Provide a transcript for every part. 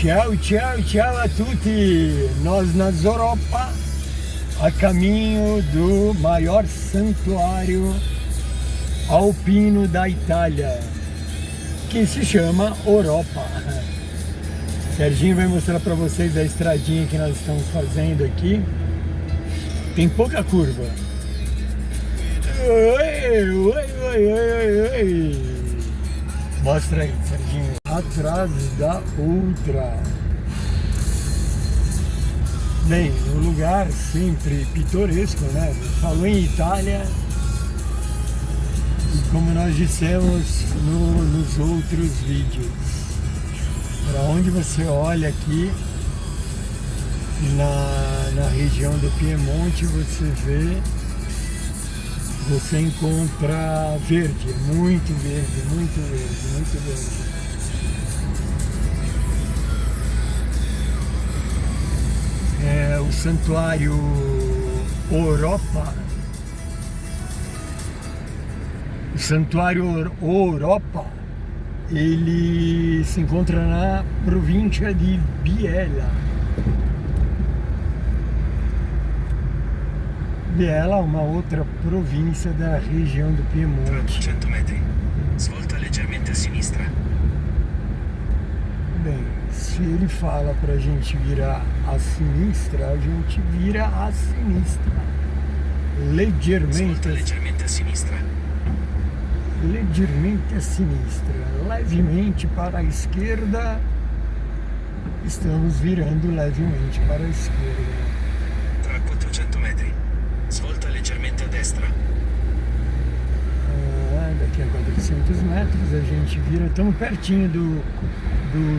Ciao, ciao, ciao a tutti! Nós na Europa, a caminho do maior santuário alpino da Itália, que se chama Europa. Serginho vai mostrar para vocês a estradinha que nós estamos fazendo aqui. Tem pouca curva. Oi, oi, oi, oi, oi. Mostra aí, Serginho. Atrás da outra. Bem, um lugar sempre pitoresco, né? Falou em Itália. E como nós dissemos nos outros vídeos, para onde você olha aqui na região do Piemonte, você encontra verde, muito verde, muito verde, muito verde. É o Santuário Europa. O Santuário Europa, ele se encontra na província de Biella. Biella é uma outra província da região do Piemonte. 200 metri, svolta leggermente a sinistra. Bem, se ele fala pra gente virar à sinistra, a gente vira à sinistra. Svolta leggermente a sinistra. Leggermente à sinistra. Levemente para a esquerda. Estamos virando levemente para a esquerda. Tra 400 metri, svolta leggermente a destra. Daqui a 400 metros a gente vira, estamos pertinho do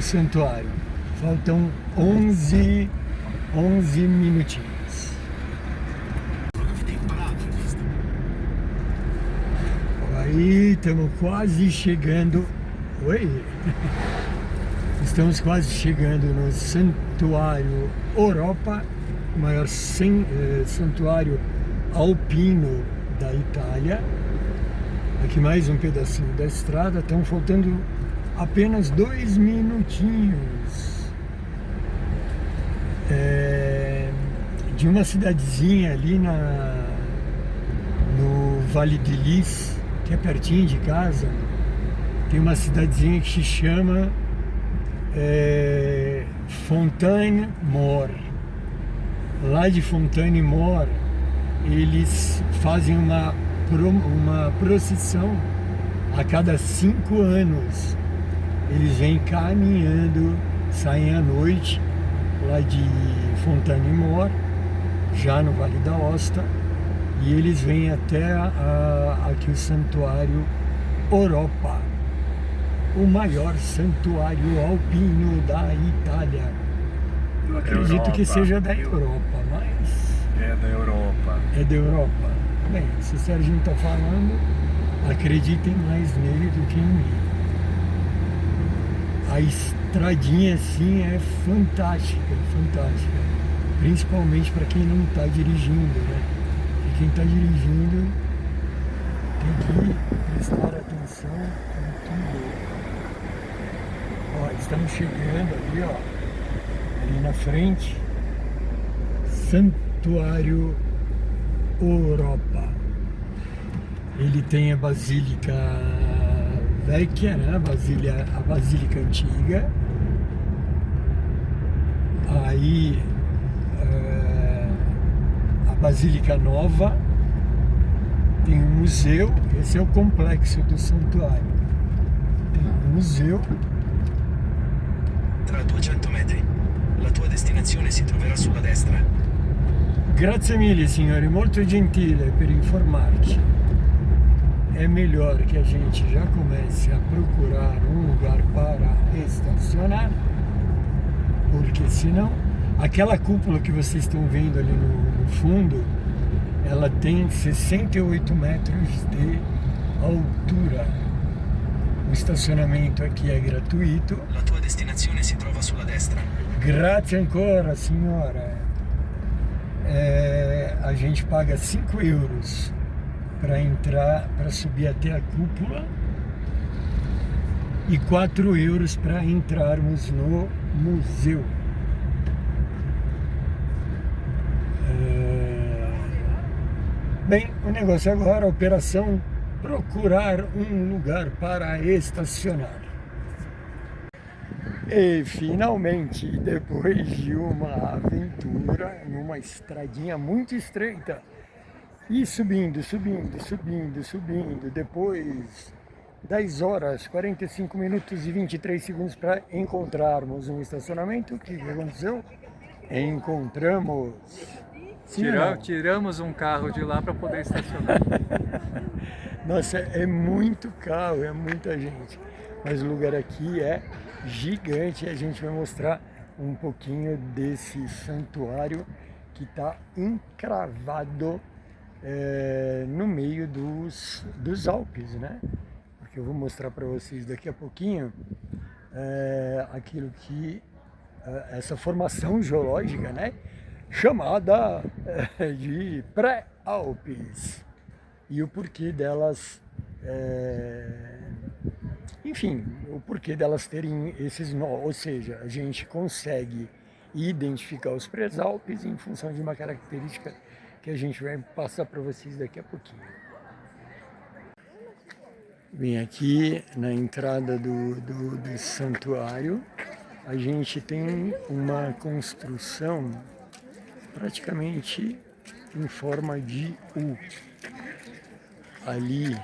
santuário. Faltam 11 minutinhos. Aí estamos quase chegando. Oi! Estamos quase chegando no Santuário Europa, o maior santuário alpino da Itália. Aqui mais um pedacinho da estrada, estão faltando apenas 2 minutinhos. De uma cidadezinha ali no Vale de Lis, que é pertinho de casa, tem uma cidadezinha que se chama Fontaine-Mort. Lá de Fontaine-Mort, eles fazem uma procissão a cada 5 anos. Eles vêm caminhando, saem à noite lá de Fontaine-Mort, já no Vale da Aosta, e eles vêm até aqui o Santuário Europa, o maior santuário alpino da Itália. Eu acredito Europa. que seja da Europa, mas... É da Europa. É da Europa. Bem, se o Serginho está falando, acreditem mais nele do que em mim. A estradinha assim é fantástica, fantástica. Principalmente para quem não está dirigindo, né? E quem está dirigindo tem que prestar atenção em tudo. Ó, estamos chegando ali, ó. Ali na frente, Santuário Europa. Ele tem a Basílica Vecchia, né? A Basílica Antiga. Aí a Basílica Nova. Tem um museu. Esse é o complexo do santuário. Tem um museu. Tra 200 metri, la tua destinazione si troverà sulla destra. Grazie mille, signore, molto gentile per informarci. É melhor que a gente já comece a procurar um lugar para estacionar, porque senão, aquela cúpula que vocês estão vendo ali no fundo, ela tem 68 metros de altura. O estacionamento aqui é gratuito. La tua destinazione si trova sulla destra. Grazie ancora, signora. A gente paga 5 euros para entrar, para subir até a cúpula. e 4 euros para entrarmos no museu. Bem, o negócio agora, a operação procurar um lugar para estacionar. E finalmente, depois de uma aventura numa estradinha muito estreita, e subindo, depois 10 horas, 45 minutos e 23 segundos para encontrarmos um estacionamento, o que aconteceu? Encontramos. Tiramos um carro de lá para poder estacionar. Nossa, é muito carro, é muita gente. Mas o lugar aqui é gigante. A gente vai mostrar um pouquinho desse santuário que está encravado no meio dos Alpes, né? Porque eu vou mostrar para vocês daqui a pouquinho aquilo que essa formação geológica, né? Chamada de pré-Alpes. E o porquê delas, enfim, o porquê delas terem esses nós, ou seja, a gente consegue identificar os pré-Alpes em função de uma característica que a gente vai passar para vocês daqui a pouquinho. Bem, aqui na entrada do santuário, a gente tem uma construção praticamente em forma de U. Ali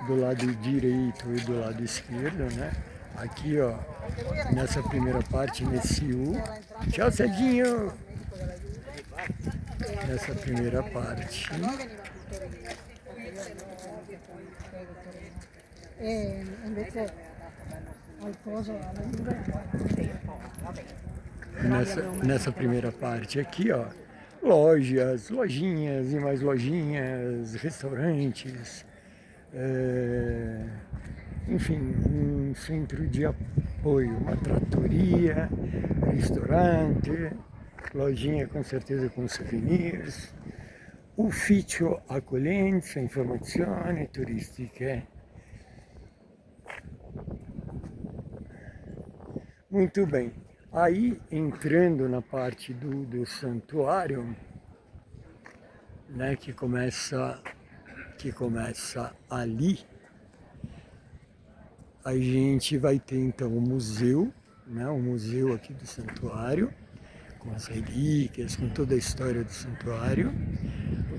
do lado direito e do lado esquerdo, né? Aqui, ó, nessa primeira parte, nesse U. Tchau, Cedinho! Nessa primeira parte. Nessa primeira parte aqui, ó, lojas, lojinhas e mais lojinhas, restaurantes, enfim, um centro de apoio, uma trattoria, restaurante, lojinha com certeza com souvenirs, ufficio accoglienza, informazioni turistiche. Muito bem. Aí, entrando na parte do santuário, né, que começa ali, a gente vai ter então o museu, né, o museu aqui do santuário, com as relíquias, com toda a história do santuário.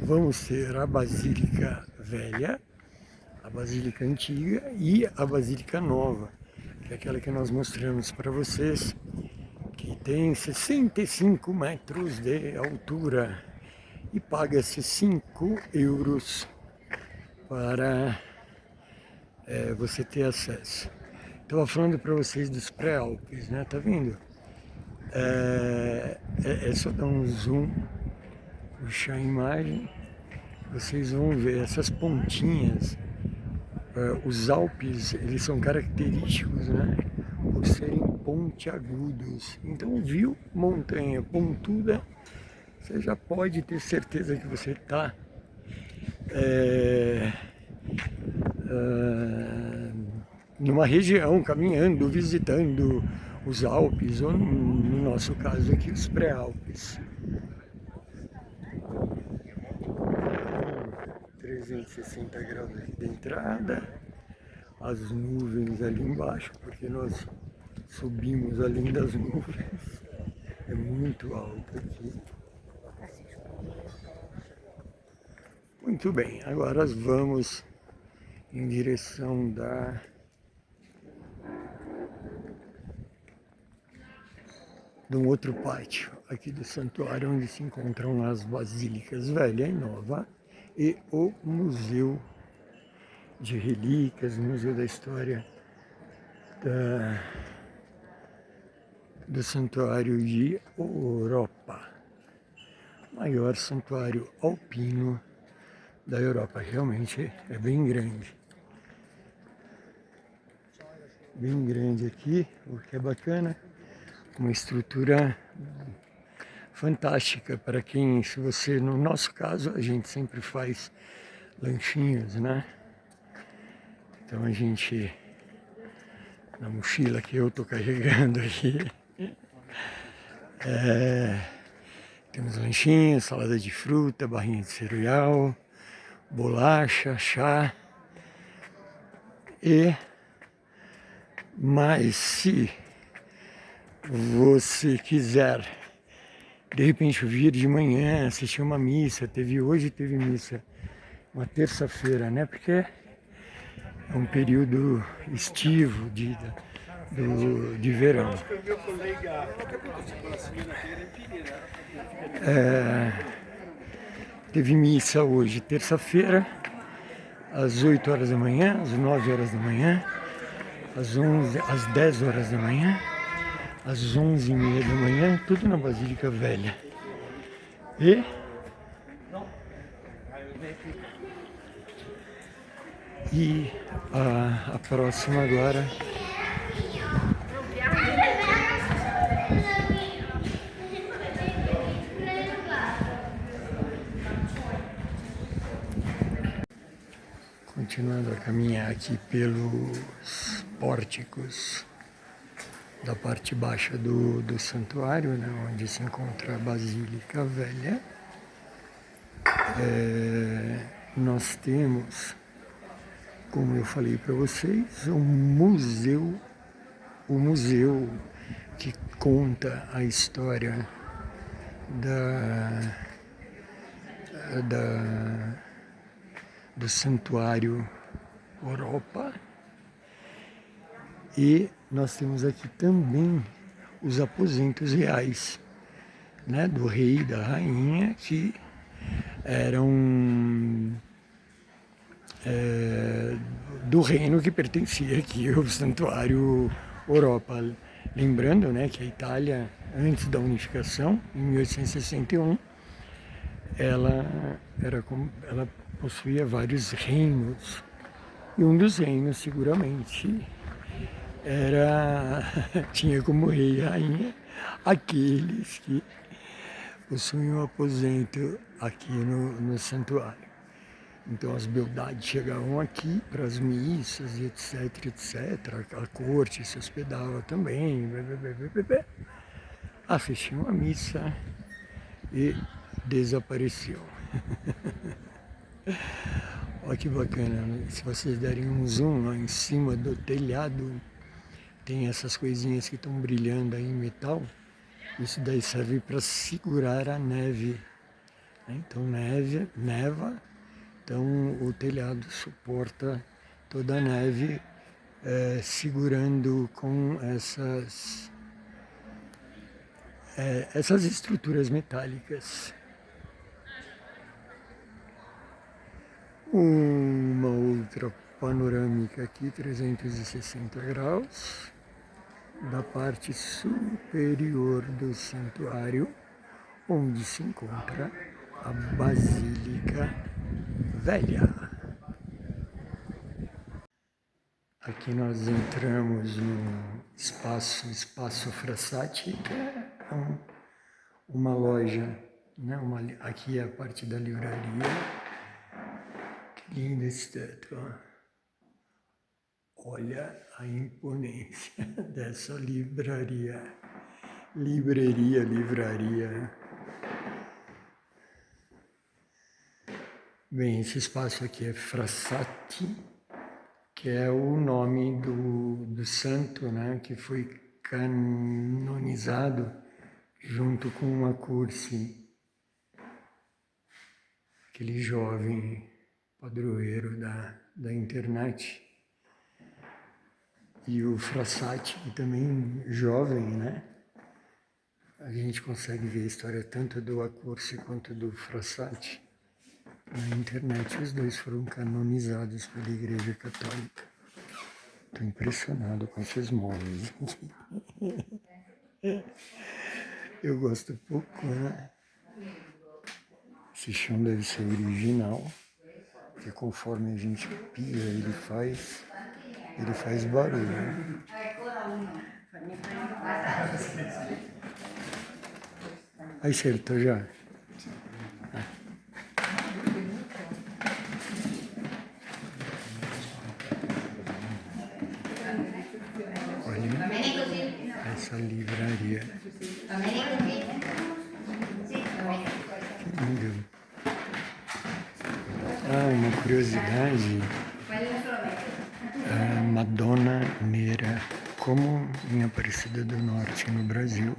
Vamos ter a Basílica Velha, a Basílica Antiga e a Basílica Nova, que é aquela que nós mostramos para vocês, que tem 65 metros de altura e paga-se 5 euros para você ter acesso. Estava falando para vocês dos pré-Alpes, né? Tá vendo? É só dar um zoom, puxar a imagem, vocês vão ver essas pontinhas. Os Alpes, eles são característicos, né, por serem pontiagudos. Então, viu montanha pontuda, você já pode ter certeza que você está numa região, caminhando, visitando os Alpes, ou no nosso caso aqui, os pré-Alpes. 360 graus aqui da entrada, as nuvens ali embaixo, porque nós subimos além das nuvens, é muito alto aqui. Muito bem, agora vamos em direção de um outro pátio aqui do santuário, onde se encontram as basílicas Velha e Nova e o Museu de Relíquias, o Museu da História do Santuário de Europa, maior santuário alpino da Europa. Realmente é bem grande. Bem grande aqui, o que é bacana, uma estrutura fantástica para quem, se você, no nosso caso, a gente sempre faz lanchinhos, né? Então a gente na mochila que eu estou carregando aqui. Temos lanchinho, salada de fruta, barrinha de cereal, bolacha, chá. Mas se você quiser, de repente, vir de manhã, assistir uma missa, hoje teve missa, uma terça-feira, né? Porque é um período estivo de verão. Teve missa hoje, terça-feira, às 8 horas da manhã, às 9 horas da manhã, às 10 horas da manhã, às 11h30 da manhã, tudo na Basílica Velha. E a próxima agora continuando a caminhar aqui pelos pórticos da parte baixa do santuário, né, onde se encontra a Basílica Velha. Nós temos, como eu falei para vocês, o museu que conta a história do Santuário Europa. E nós temos aqui também os aposentos reais, né, do rei e da rainha, que eram do reino que pertencia aqui ao Santuário Europa. Lembrando, né, que a Itália, antes da unificação, em 1861, ela possuía vários reinos. E um dos reinos, seguramente, tinha como rei e rainha aqueles que possuíam um aposento aqui no santuário. Então as beldades chegavam aqui para as missas e etc, etc. A corte se hospedava também, assistiam a missa e desapareciam. Olha que bacana, né? Se vocês derem um zoom lá em cima do telhado, tem essas coisinhas que estão brilhando aí em metal. Isso daí serve para segurar a neve. Então neva, então o telhado suporta toda a neve, segurando com essas estruturas metálicas. Uma outra panorâmica aqui, 360 graus, da parte superior do santuário, onde se encontra a Basílica Velha. Aqui nós entramos no Espaço Frassati, que é uma loja, né? Aqui é a parte da livraria. Que linda estátua! Olha a imponência dessa livraria. Livraria. Bem, esse espaço aqui é Frassati, que é o nome do santo, né, que foi canonizado junto com uma Cursi, aquele jovem padroeiro da internet. E o Frassati, que também jovem, né? A gente consegue ver a história tanto do Accursi quanto do Frassati na internet. Os dois foram canonizados pela Igreja Católica. Estou impressionado com esses móveis. Eu gosto pouco, né? Esse chão deve ser original, porque conforme a gente pisa, ele faz barulho. Aí acertou já? essa livraria. Que lindo. Uma curiosidade, a Madonna Neira, como em Aparecida do Norte no Brasil,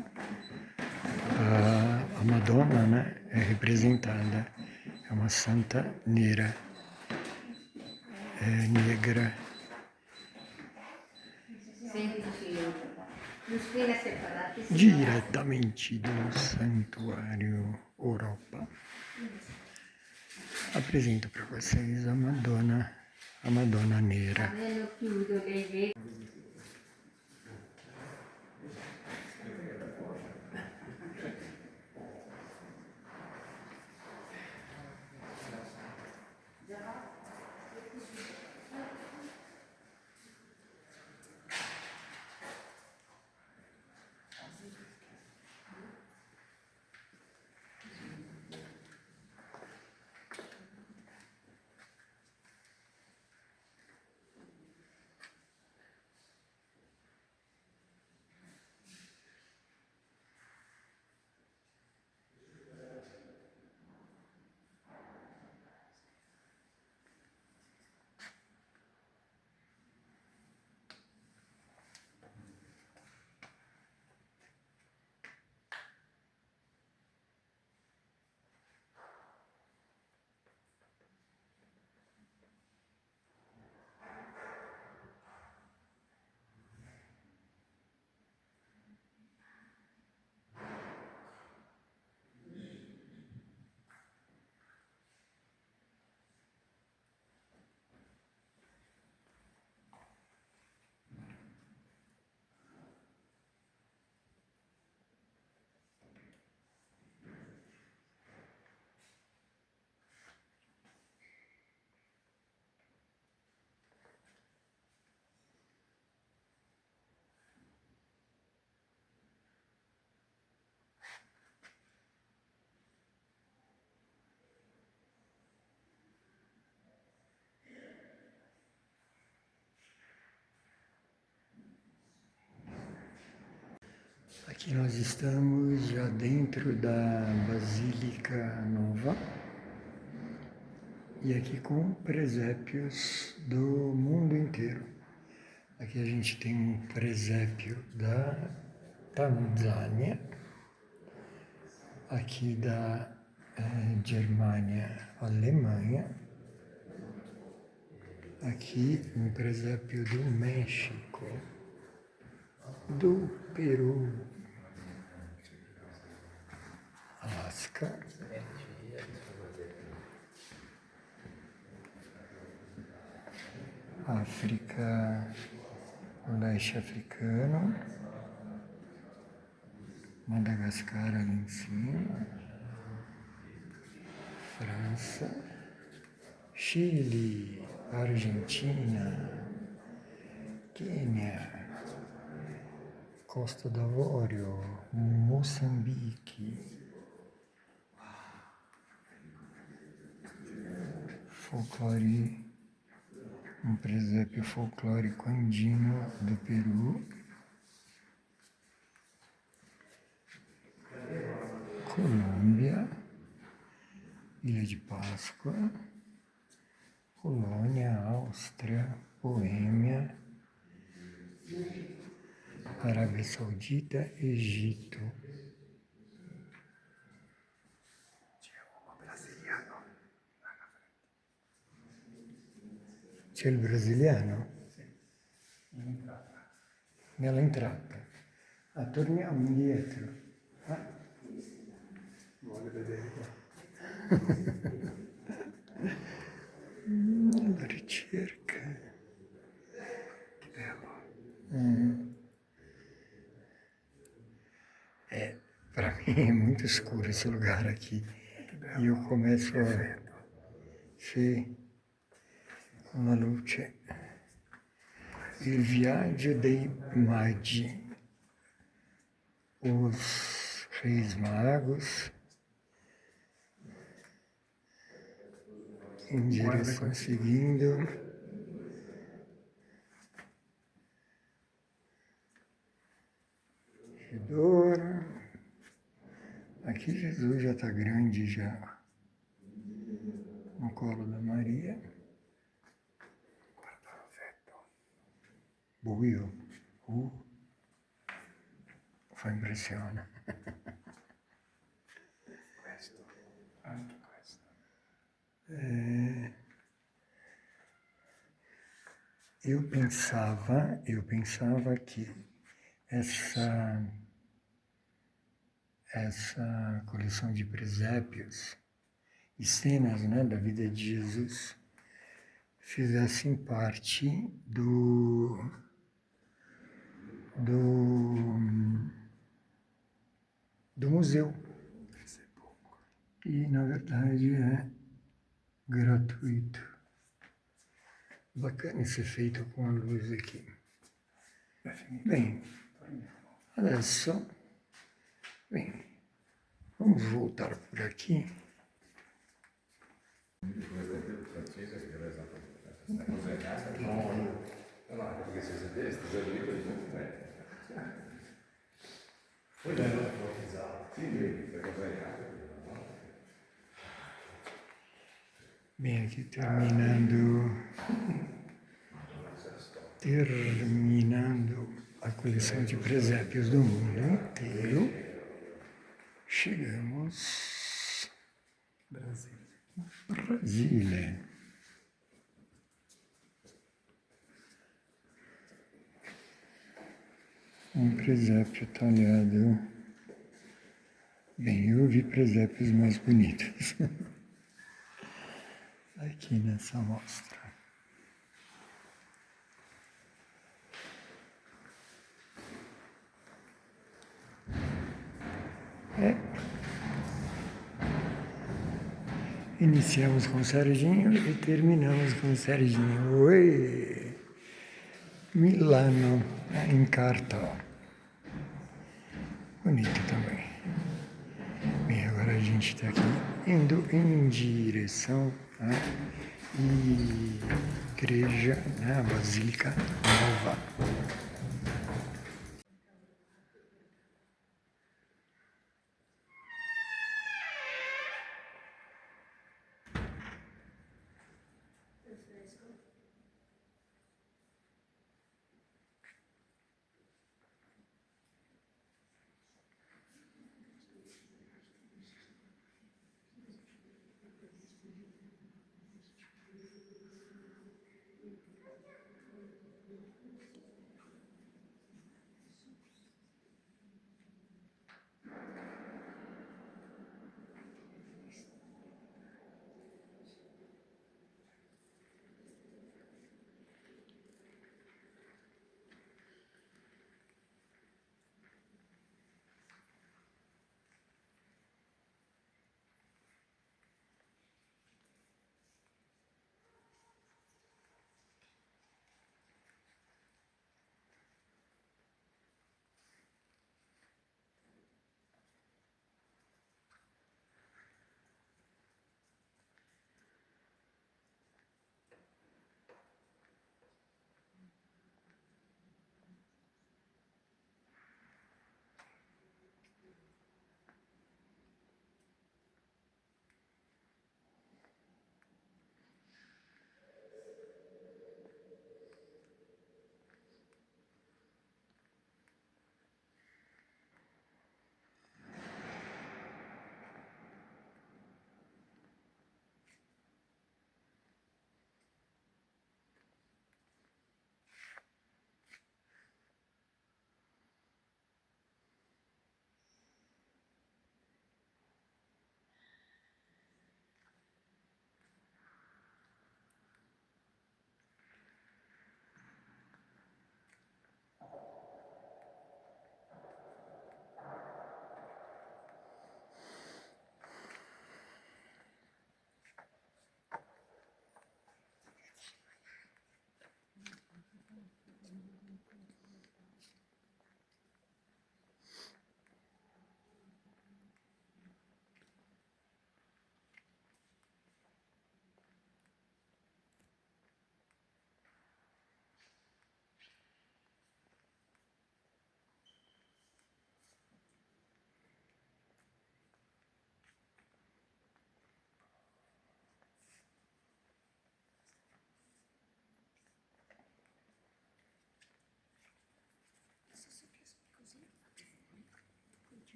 a Madonna, né, é representada, é uma santa neira, é negra. Diretamente do Santuário Europa. Apresento para vocês a Madonna Neira. Aqui nós estamos já dentro da Basílica Nova e aqui com presépios do mundo inteiro. Aqui a gente tem um presépio da Tanzânia, aqui da Germânia, Alemanha, aqui um presépio do México, do Peru, Alasca, África, leste africano, Madagascar ali em cima, França, Chile, Argentina, Quênia, Costa d'Avorio, Moçambique, folclore, um presépio folclórico andino do Peru, Colômbia, Ilha de Páscoa, Polônia, Áustria, Boêmia, Arábia Saudita, Egito. C'è il brasiliano? Nella entrata. Torniamo indietro. Vuole vedere qua. La ricerca. Che bello. Para mim é muito escuro esse lugar aqui. E eu começo a... Sì, una luce. Il viaggio dei magi. Os Reis Magos em direção seguindo corredor. Aqui Jesus já está grande já. No colo da Maria. Buio. Fa impressione. Anche questo. Eu pensava que essa coleção de presépios e cenas, né, da vida de Jesus fizessem parte do museu. E, na verdade, é gratuito. Bacana esse efeito com a luz aqui. Bem, adesso, vamos voltar por aqui. Bem, aqui terminando a coleção de presépios do mundo inteiro, chegamos Brasília. Um presépio talhado. Bem, eu vi presépios mais bonitos aqui nessa mostra. Iniciamos com o Serginho e terminamos com o Serginho. Oi! Milano, em carta. Bonito também. Bem, agora a gente está aqui indo em direção à igreja, né, a Basílica Nova.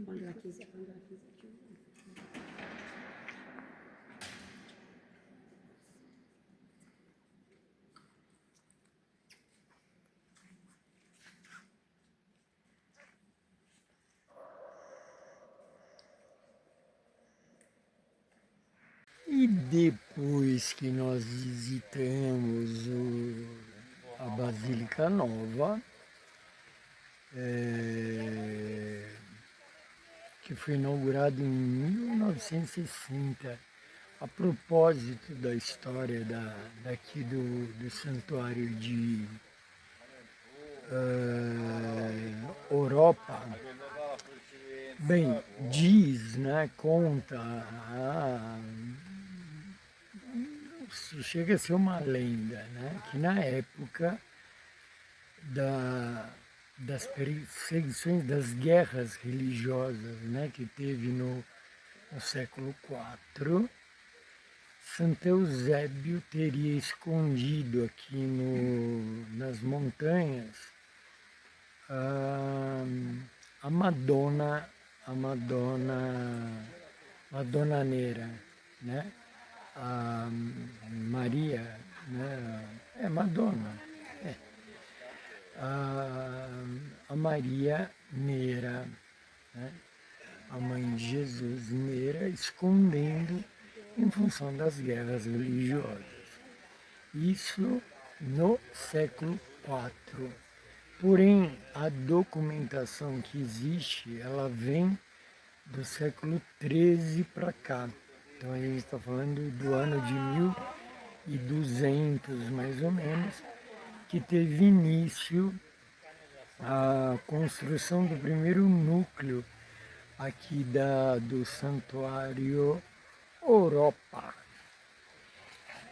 Quando ela quiser, quando ela quiser. E depois que nós visitamos a Basílica Nova, que foi inaugurada em 1960, a propósito da história daqui do santuário de Europa. Bem, diz, né, conta, isso chega a ser uma lenda, né, que na época das perseguições, das guerras religiosas, né, que teve no século IV, Santo Eusébio teria escondido aqui nas montanhas a Madonna Neira, né? A Maria, né? Madonna. A Maria Neira, né? A mãe de Jesus Neira, escondendo em função das guerras religiosas. Isso no século IV. Porém, a documentação que existe, ela vem do século XIII para cá. Então a gente está falando do ano de 1200, mais ou menos, que teve início a construção do primeiro núcleo aqui do Santuário Europa.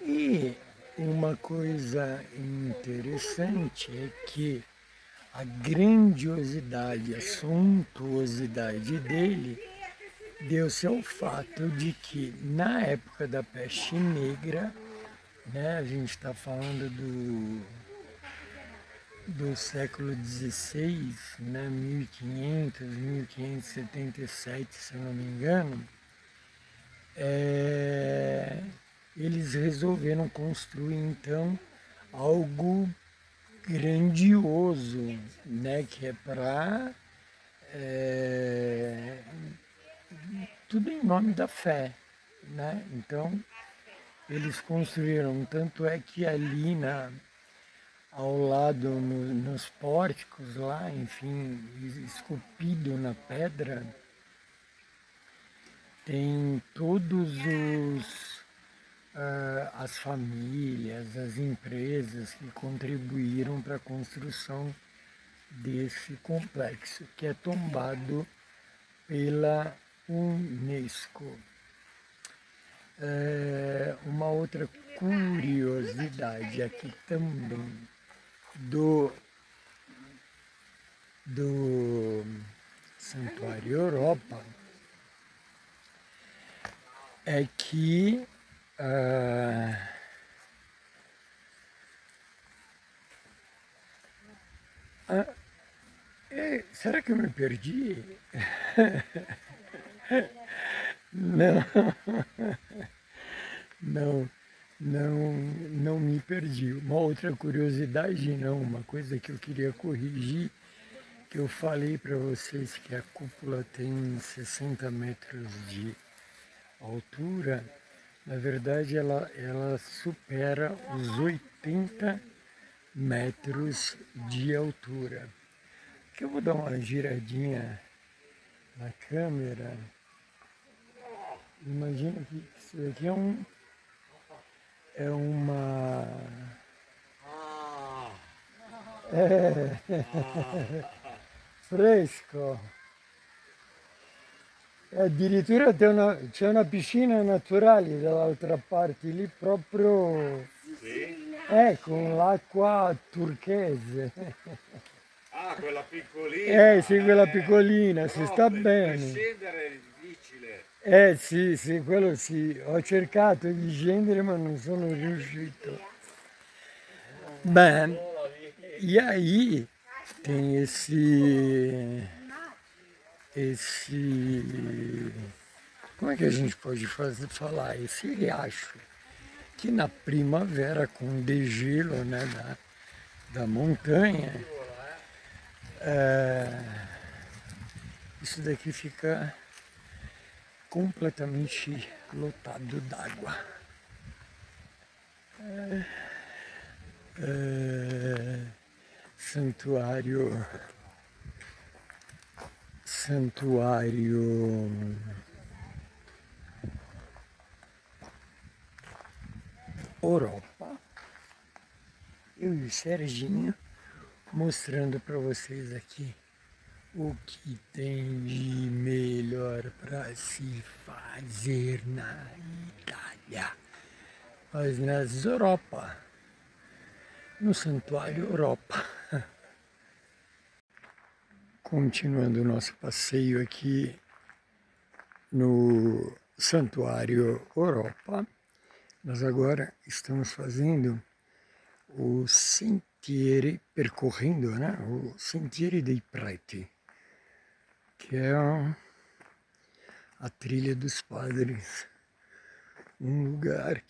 E uma coisa interessante é que a grandiosidade, a suntuosidade dele deu-se ao fato de que na época da peste negra, né, a gente está falando do século XVI, né, 1500, 1577, se eu não me engano, eles resolveram construir então algo grandioso, né, que é para tudo em nome da fé, né? Então eles construíram, tanto é que ali ao lado nos pórticos lá, enfim, esculpido na pedra, tem todos as famílias, as empresas que contribuíram para a construção desse complexo, que é tombado pela Unesco. Uma outra curiosidade aqui também do Santuário Europa é que será que eu me perdi? Não, não me perdi. Uma outra curiosidade, não, uma coisa que eu queria corrigir, que eu falei para vocês que a cúpula tem 60 metros de altura, na verdade ela supera os 80 metros de altura. Aqui eu vou dar uma giradinha na câmera. Imagina que isso daqui é uma... fresco. Addirittura c'è una piscina naturale dall'altra parte, lì proprio... Sì? con l'acqua turchese. Ah, quella piccolina. Sì, quella piccolina, si sta bene. Per scendere è difficile. Sì, quello sì. Ho cercato di scendere ma non sono riuscito. Beh, e aí tem esse... Como é que a gente pode falar? Esse riacho, que na primavera, com degelo, né, da montanha, isso daqui fica completamente lotado d'água. Santuário Europa. Eu e o Serginho mostrando para vocês aqui o que tem de melhor para se fazer na Itália, mas nas Europa, no Santuário Europa. Continuando o nosso passeio aqui no Santuário Europa, nós agora estamos fazendo o Sentieri, percorrendo, né, o Sentieri dei Preti, que é a trilha dos padres, um lugar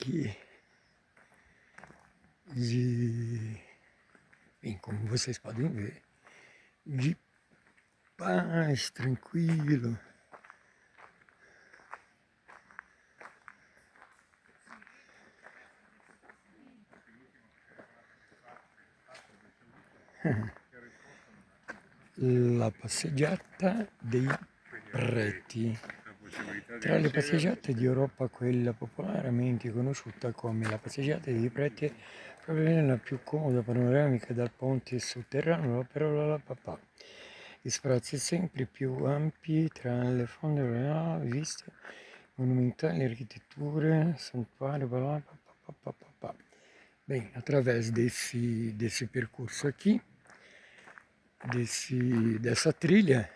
bem, como vocês podem ver, de paz, tranquilo. La passeggiata dei preti. Tra le passeggiate di Europa quella popolarmente conosciuta come la passeggiata dei preti è probabilmente la più comoda panoramica dal ponte sotterraneo per la papà. Gli spazi sempre più ampi tra le fonde viste, monumentali architetture, santuário, Bem, através desse percurso aqui, dessa trilha,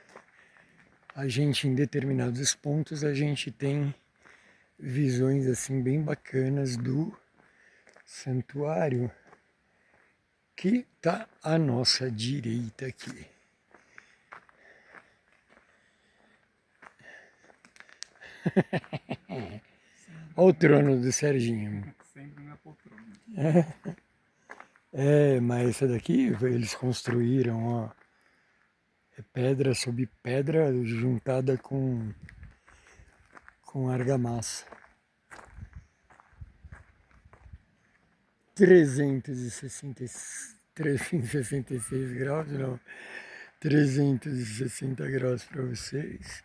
a gente em determinados pontos a gente tem visões assim bem bacanas do santuário que está à nossa direita aqui. Olha o trono do Serginho. Sempre na poltrona. Mas essa daqui eles construíram, ó, é pedra sobre pedra juntada com argamassa. 366 graus, não, 360 graus para vocês.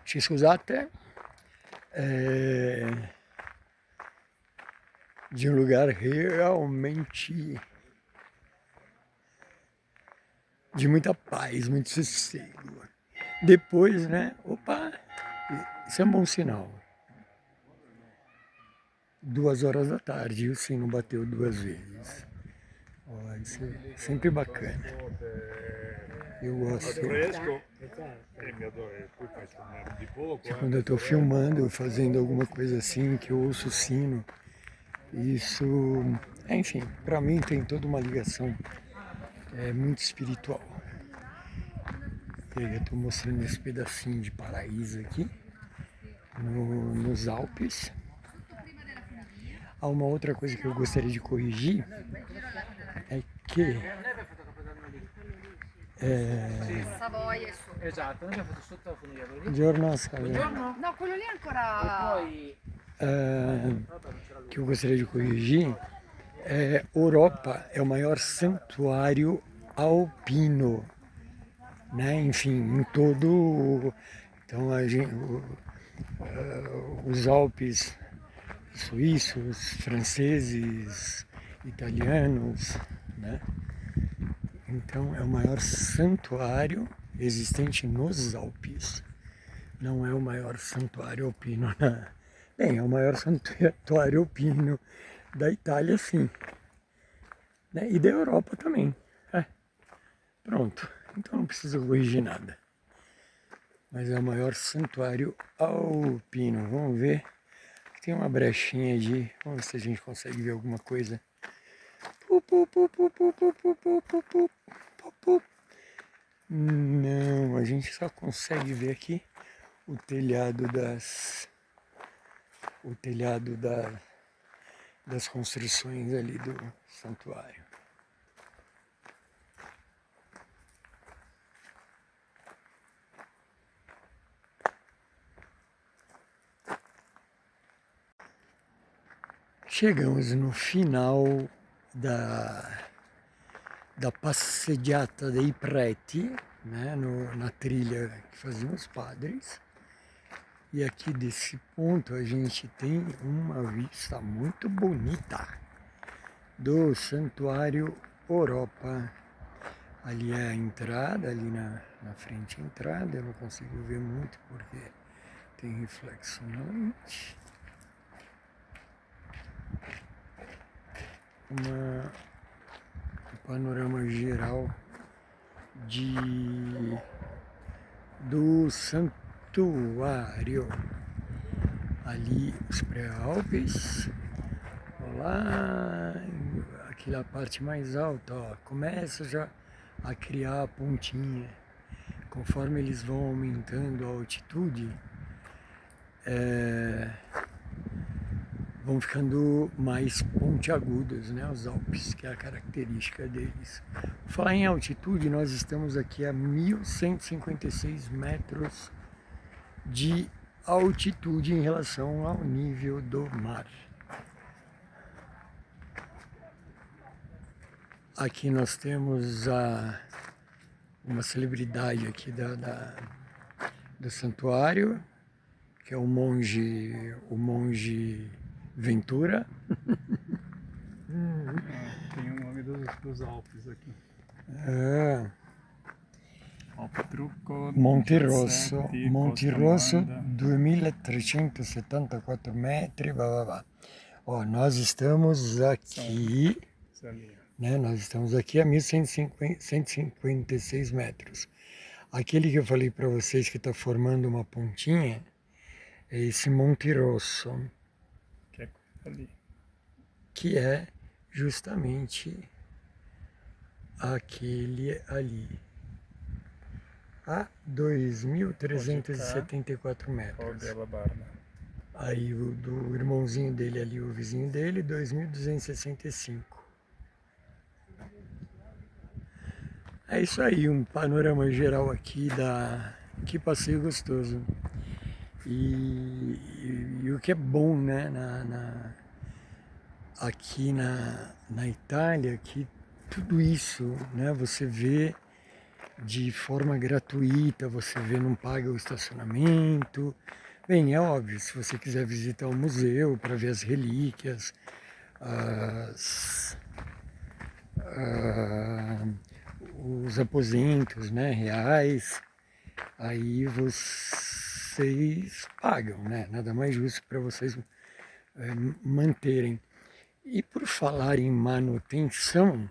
Ci scusate, de um lugar realmente de muita paz, muito sossego. Depois, né, opa, isso é um bom sinal. 2 horas da tarde, o sino bateu 2 vezes. Ó, isso é sempre bacana. Eu gosto. Quando eu estou filmando, fazendo alguma coisa assim, que eu ouço o sino, isso, enfim, para mim tem toda uma ligação muito espiritual. E aí eu estou mostrando esse pedacinho de paraíso aqui, nos Alpes. Há uma outra coisa que eu gostaria de corrigir, é que Savoia su. Esatto, noi abbiamo fatto sotto la funivia. Giorno a Savoia. No, quello lì ancora. Poi Que eu gostaria de corrigir Europa é o maior santuário alpino, né? Enfim, em todo, então os Alpes suíços, franceses, italianos, né? Então é o maior santuário existente nos Alpes. Não é o maior santuário alpino, bem, é o maior santuário alpino da Itália, sim, né? E da Europa também. Pronto, então não precisa corrigir nada. Mas é o maior santuário alpino. Vamos ver. Tem uma brechinha ali. Vamos ver se a gente consegue ver alguma coisa. campo. Não, a gente só consegue ver aqui o telhado das construções ali do santuário. Chegamos no final da Passeggiata dei Preti, né, na trilha que faziam os padres. E aqui desse ponto a gente tem uma vista muito bonita do Santuário Europa. Ali é a entrada, ali na frente a entrada, eu não consigo ver muito porque tem reflexo na lente. Um panorama geral do santuário. Ali os pré-alpes. Lá, aquela parte mais alta, ó, começa já a criar a pontinha. Conforme eles vão aumentando a altitude, vão ficando mais pontiagudos, né, os Alpes, que é a característica deles. Por falar em altitude, nós estamos aqui a 1.156 metros de altitude em relação ao nível do mar. Aqui nós temos uma celebridade aqui do santuário, que é o monge Ventura. Tem o nome dos Alpes aqui. É. Alpetrucco, Monte Rosso, 2374 metri, blá, blá, blá. Ó, nós estamos aqui, né, nós estamos aqui a 1.156 metros. Aquele que eu falei para vocês que está formando uma pontinha, é esse Monte Rosso, que é ali. Que é justamente aquele ali, a 2.374 metros. Aí o do irmãozinho dele ali, o vizinho dele, 2.265. É isso aí, um panorama geral aqui que passeio gostoso. E o que é bom, né, aqui na Itália, que tudo isso, né, você vê de forma gratuita, você vê, não paga o estacionamento. Bem, é óbvio, se você quiser visitar o museu para ver as relíquias, os aposentos, né, reais, aí vocês pagam, né? Nada mais justo para vocês manterem. E por falar em manutenção,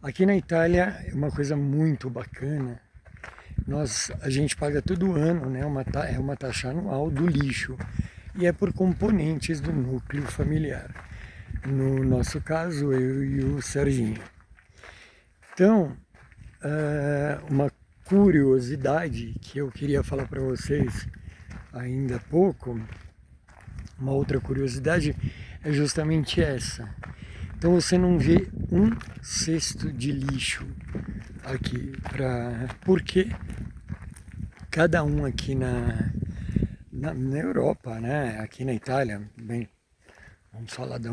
aqui na Itália é uma coisa muito bacana. A gente paga todo ano, né, é uma taxa anual do lixo, e é por componentes do núcleo familiar. No nosso caso, eu e o Serginho. Então, uma curiosidade que eu queria falar para vocês ainda há pouco, uma outra curiosidade é justamente essa. Então você não vê um cesto de lixo aqui, porque cada um aqui na Europa, né, aqui na Itália, bem, vamos falar de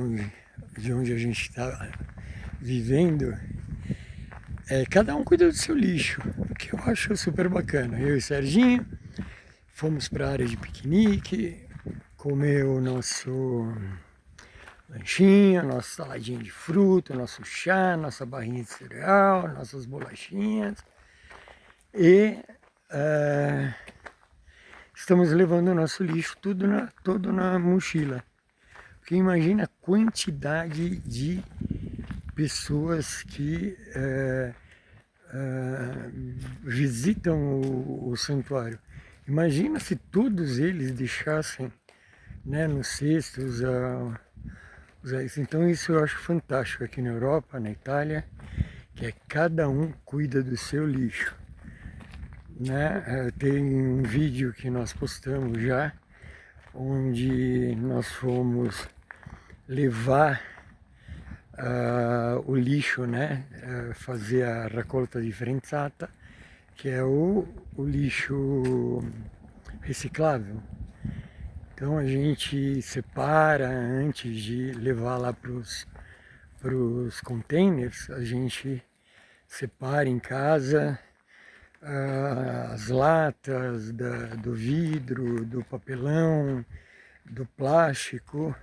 onde a gente está vivendo, cada um cuida do seu lixo, o que eu acho super bacana. Eu e o Serginho fomos para a área de piquenique, comer o nosso lanchinho, nossa saladinha de fruta, nosso chá, nossa barrinha de cereal, nossas bolachinhas. E estamos levando o nosso lixo todo na mochila. Porque imagina a quantidade de pessoas que visitam o santuário. Imagina se todos eles deixassem, né, nos cestos usar isso. Então isso eu acho fantástico aqui na Europa, na Itália, que é cada um cuida do seu lixo, né? Tem um vídeo que nós postamos já, onde nós fomos levar o lixo, né? Fazer a raccolta differenziata, que é o lixo reciclável. Então a gente separa antes de levar lá para os containers, a gente separa em casa as latas do vidro, do papelão, do plástico,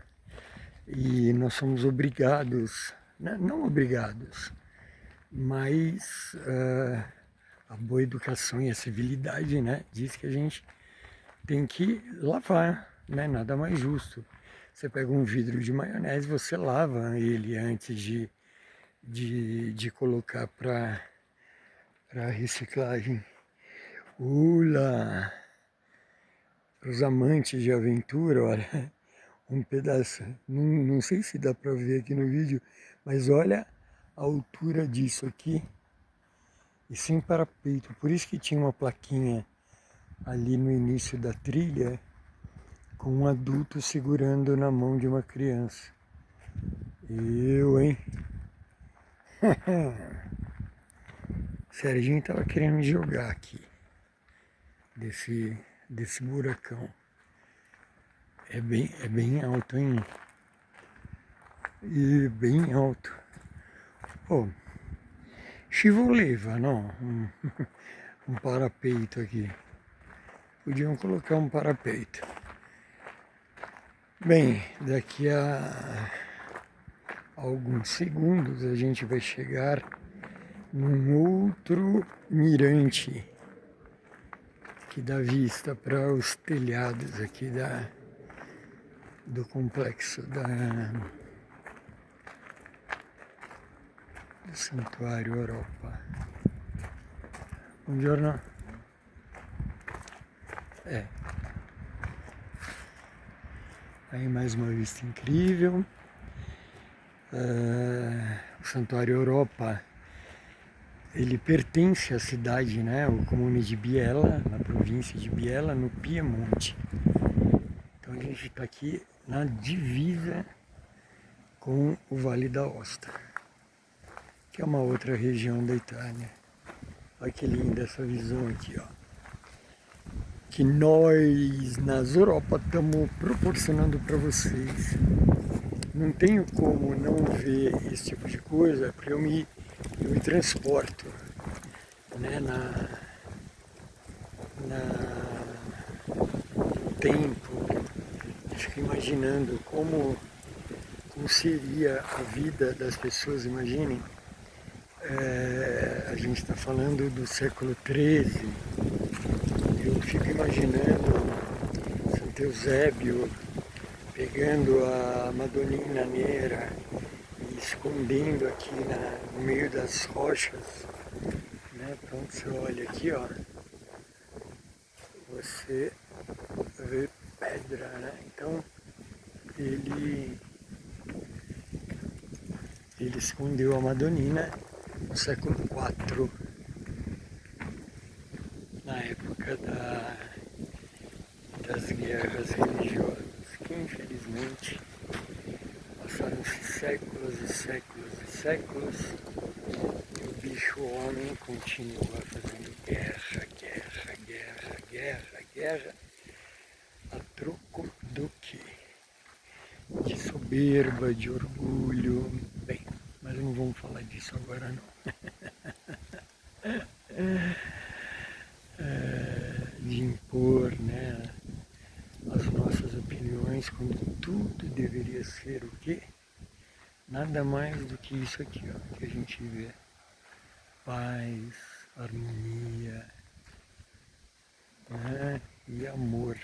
e nós somos obrigados, não obrigados, mas a boa educação e a civilidade, né, diz que a gente tem que lavar, né, nada mais justo. Você pega um vidro de maionese, você lava ele antes de colocar para reciclagem. Ula! Para os amantes de aventura, olha, um pedaço, não sei se dá para ver aqui no vídeo, mas olha a altura disso aqui, e sem parapeito. Por isso que tinha uma plaquinha ali no início da trilha, com um adulto segurando na mão de uma criança. Eu, hein? Serginho tava querendo me jogar aqui, desse buracão. É bem alto, hein? E bem alto. Oh, ci voleva, no? Um parapeito aqui. Podiam colocar um parapeito. Bem, daqui a alguns segundos a gente vai chegar num outro mirante que dá vista para os telhados aqui do complexo do Santuário Europa. Buongiorno. Aí mais uma vista incrível. O Santuário Europa, ele pertence à cidade, né, o comune de Biella, na província de Biella, no Piemonte. Então a gente está aqui na divisa com o Vale d'Aosta, que é uma outra região da Itália. Olha que linda essa visão aqui, ó, que nós, nas Europa, estamos proporcionando para vocês. Não tenho como não ver esse tipo de coisa, porque eu me transporto, né, no tempo. Eu fico imaginando como seria a vida das pessoas. Imaginem, a gente está falando do século XIII. Eu fico imaginando Santo Eusébio pegando a Madonnina Nera e escondendo aqui no meio das rochas, né? Quando você olha aqui, ó, você vê pedra, né? Então ele escondeu a Madonnina no século IV, na época das guerras religiosas, que infelizmente passaram-se séculos e séculos e séculos, e o bicho homem continua fazendo guerra, guerra, guerra, guerra, guerra, a troco do quê? De soberba, de orgulho. Bem, mas não vamos falar disso agora não. De impor, né, as nossas opiniões, quando tudo deveria ser o quê? Nada mais do que isso aqui, ó, que a gente vê. Paz, harmonia, né, e amor.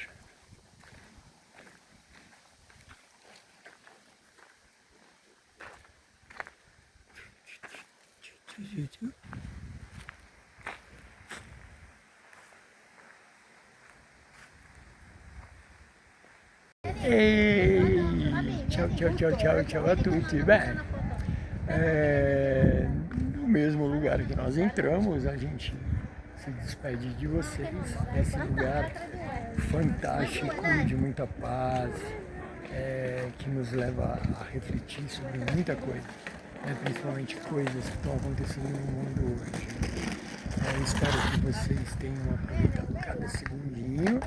Ehi, ciao ciao ciao ciao ciao a tutti. Beh, no mesmo lugar que nós entramos, a gente se despede de vocês nesse lugar fantástico, de muita paz, que nos leva a refletir sobre muita coisa, né? Principalmente coisas que estão acontecendo no mundo hoje. Eu espero que vocês tenham aproveitado cada segundinho.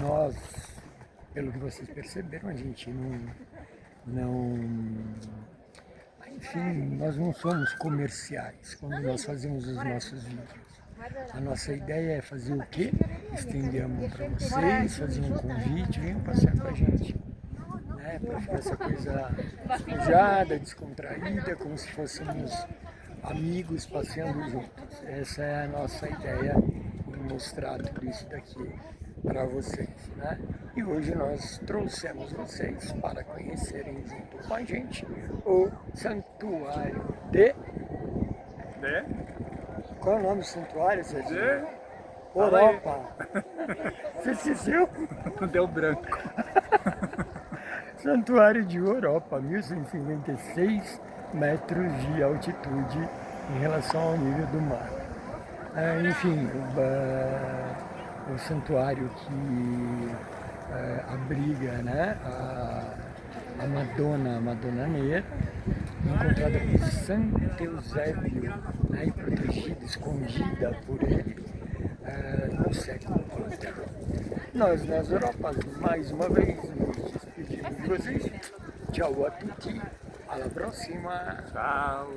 Nós, pelo que vocês perceberam, a gente enfim, nós não somos comerciais quando nós fazemos os nossos vídeos. A nossa ideia é fazer o quê? Estender a mão para vocês, fazer um convite, venham passear com a gente. Né? Para ficar essa coisa despojada, descontraída, como se fôssemos amigos passeando juntos. Essa é a nossa ideia em mostrar tudo isso daqui para vocês, né? E hoje nós trouxemos vocês para conhecerem junto com a gente o Santuário de... Qual é o nome do santuário, Sérgio? Europa. Você esqueceu? Deu branco. Santuário de Europa, 1156 metros de altitude em relação ao nível do mar. Enfim, o santuário que abriga, né, a Madonna Negra, encontrada por Santo Eusébio, né, e protegida, escondida por ele no século IV. Nós nas Europas, mais uma vez, nos despedimos de vocês. Tchau a tutti, alla prossima. Tchau.